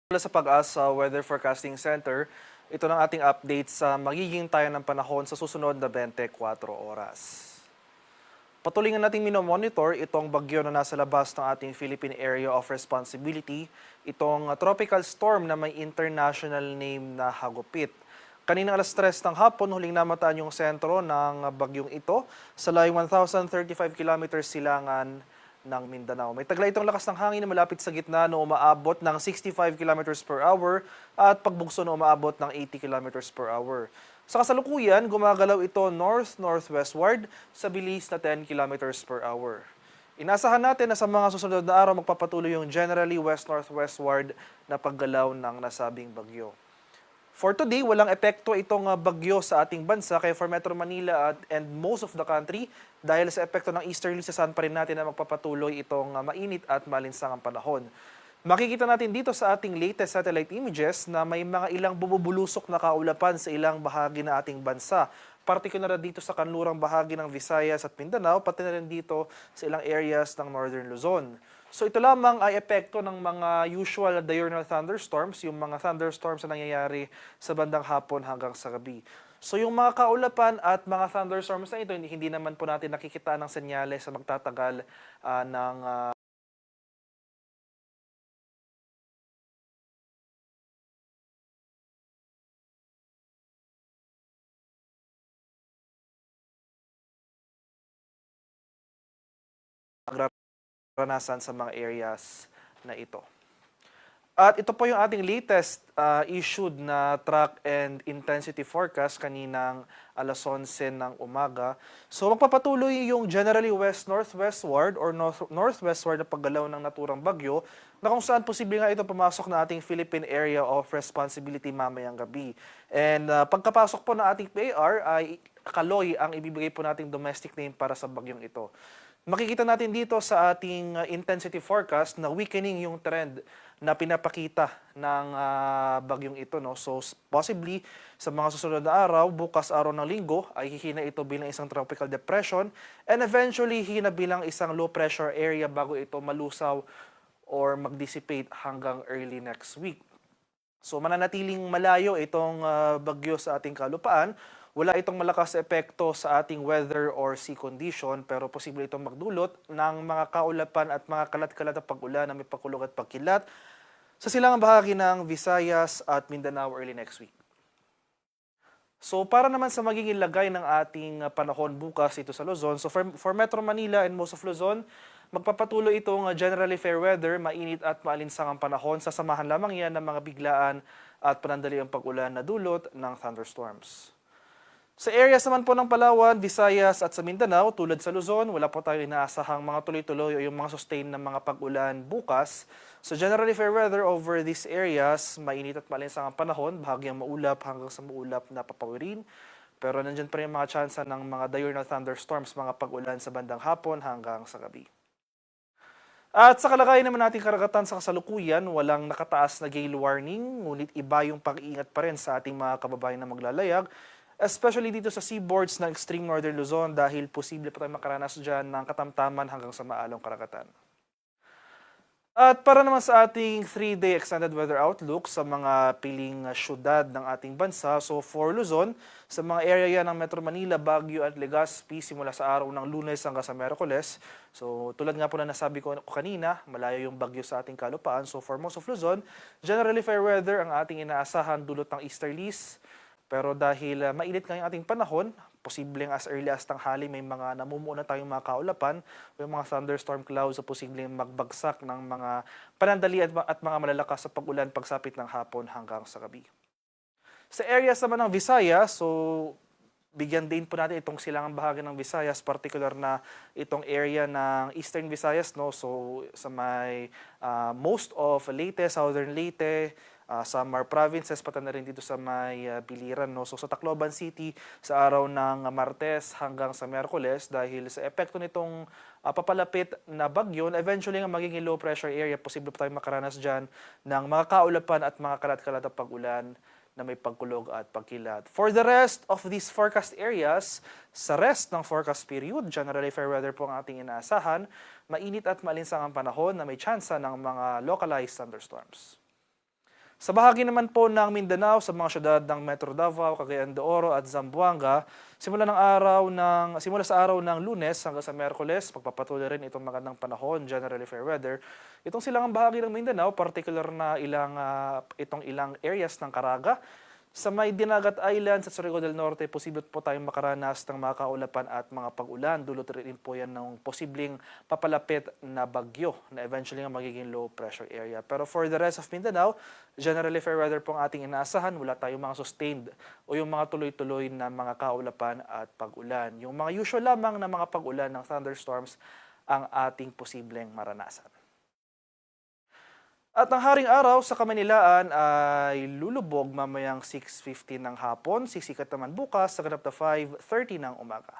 Mula sa Pag-asa Weather Forecasting Center, ito ng ating update sa magiging tayo ng panahon sa susunod na 24 oras. Patuloy nga natin minomonitor itong bagyo na nasa labas ng ating Philippine Area of Responsibility, itong tropical storm na may international name na Hagupit. Kaninang alas 3 ng hapon, huling namataan yung sentro ng bagyong ito sa layong 1,035 kilometers silangan ng Mindanao. May taglay itong lakas ng hangin na malapit sa gitna na umaabot ng 65 kilometers per hour at pagbugso na umaabot ng 80 kilometers per hour. Sa kasalukuyan, gumagalaw ito north-northwestward sa bilis na 10 kilometers per hour. Inasahan natin na sa mga susunod na araw magpapatuloy yung generally west-northwestward na paggalaw ng nasabing bagyo. For today, walang epekto itong bagyo sa ating bansa kaya for Metro Manila and most of the country dahil sa epekto ng easterly sasan pa rin natin na magpapatuloy itong mainit at malinsangang panahon. Makikita natin dito sa ating latest satellite images na may mga ilang bumubulusok na kaulapan sa ilang bahagi ng ating bansa. Partikular dito sa kanlurang bahagi ng Visayas at Mindanao, pati na rin dito sa ilang areas ng Northern Luzon. So ito lamang ay epekto ng mga usual diurnal thunderstorms, yung mga thunderstorms na nangyayari sa bandang hapon hanggang sa gabi. So yung mga kaulapan at mga thunderstorms na ito, hindi naman po natin nakikita ng senyales sa magtatagal ng nagraranasan sa mga areas na ito. At ito po yung ating latest issued na track and intensity forecast kaninang alas 11 ng umaga. So magpapatuloy yung generally west-northwestward or northwestward na paggalaw ng naturang bagyo na kung saan posible nga ito pumasok na ating Philippine Area of Responsibility mamayang gabi. And pagkapasok po ng ating PAR ay Kaloy ang ibibigay po nating domestic name para sa bagyong ito. Makikita natin dito sa ating intensity forecast na weakening yung trend na pinapakita ng bagyong ito. No? So possibly sa mga susunod na araw, bukas araw ng linggo, ay hihina ito bilang isang tropical depression and eventually hihina bilang isang low pressure area bago ito malusaw or mag-dissipate hanggang early next week. So mananatiling malayo itong bagyo sa ating kalupaan. Wala itong malakas na epekto sa ating weather or sea condition pero posible itong magdulot ng mga kaulapan at mga kalat-kalat na pag-ulan na may pakulog at pagkilat sa silangang bahagi ng Visayas at Mindanao early next week. So para naman sa magiging lagay ng ating panahon bukas ito sa Luzon, so for Metro Manila and most of Luzon, magpapatuloy itong generally fair weather, mainit at maalinsangang panahon, sasamahan lamang yan ng mga biglaan at panandaliang pag-ulan na dulot ng thunderstorms. Sa areas naman po ng Palawan, Visayas at sa Mindanao, tulad sa Luzon, wala po tayo inaasahang mga tuloy-tuloy o yung mga sustain na mga pag-ulan bukas. So generally fair weather over these areas, mainit at maalinsang ang panahon, bahagyang maulap hanggang sa maulap na papawirin. Pero nandyan pa rin mga tsansa ng mga diurnal thunderstorms, mga pag-ulan sa bandang hapon hanggang sa gabi. At sa kalagayan naman nating karagatan sa kasalukuyan, walang nakataas na gale warning, ngunit iba yung pag-iingat pa rin sa ating mga kababayan na maglalayag, especially dito sa seaboards ng extreme northern Luzon dahil posible pa tayong makaranas dyan ng katamtaman hanggang sa maalong karagatan. At para naman sa ating 3-day extended weather outlook sa mga piling syudad ng ating bansa, so for Luzon, sa mga area ng Metro Manila, Baguio at Legazpi simula sa araw ng Lunes hanggang sa Miyerkules. So tulad nga po na nasabi ko kanina, malayo yung bagyo sa ating kalupaan. So for most of Luzon, generally fair weather ang ating inaasahan dulot ng easterlies. Pero dahil mainit ngayong ating panahon, posibleng as early as tanghali may mga namumuo na tayong mga kaulapan o yung mga thunderstorm clouds na posibleng magbagsak ng mga panandali at mga malalakas sa pag-ulan pagsapit ng hapon hanggang sa gabi. Sa areas naman ng Visayas, so bigyan din po natin itong silangang bahagi ng Visayas, particular na itong area ng Eastern Visayas, no? So sa may most of Leyte, Southern Leyte, Samar provinces, pati na rin dito sa may Biliran. No? So sa Tacloban City, sa araw ng Martes hanggang sa Miyerkules, dahil sa epekto nitong papalapit na bagyo, eventually nga magiging low pressure area, posible pa tayong makaranas dyan ng mga kaulapan at mga kalat-kalat na pag-ulan na may pagkulog at pagkilat. For the rest of these forecast areas, sa rest ng forecast period, generally fair weather po ang ating inaasahan, mainit at malinsang ang panahon na may tsansa ng mga localized thunderstorms. Sa bahagi naman po ng Mindanao, sa mga syudad ng Metro Davao, Cagayan de Oro at Zamboanga, simula sa araw ng Lunes hanggang sa Miyerkules, pagpapatuloy rin itong magandang panahon, generally fair weather. Itong silangang bahagi ng Mindanao, particular na itong ilang areas ng Caraga, sa may Dinagat Island sa Surigao del Norte, posible po tayong makaranas ng mga kaulapan at mga pag-ulan. Dulot rin po yan ng posibleng papalapit na bagyo na eventually nga magiging low pressure area. Pero for the rest of Mindanao, generally fair weather po ang ating inaasahan. Wala tayong mga sustained o yung mga tuloy-tuloy na mga kaulapan at pag-ulan. Yung mga usual lamang na mga pag-ulan ng thunderstorms ang ating posibleng maranasan. At ang haring araw sa Kamanilaan ay lulubog mamayang 6:50 ng hapon, sisikat naman bukas sa ganap na 5:30 ng umaga.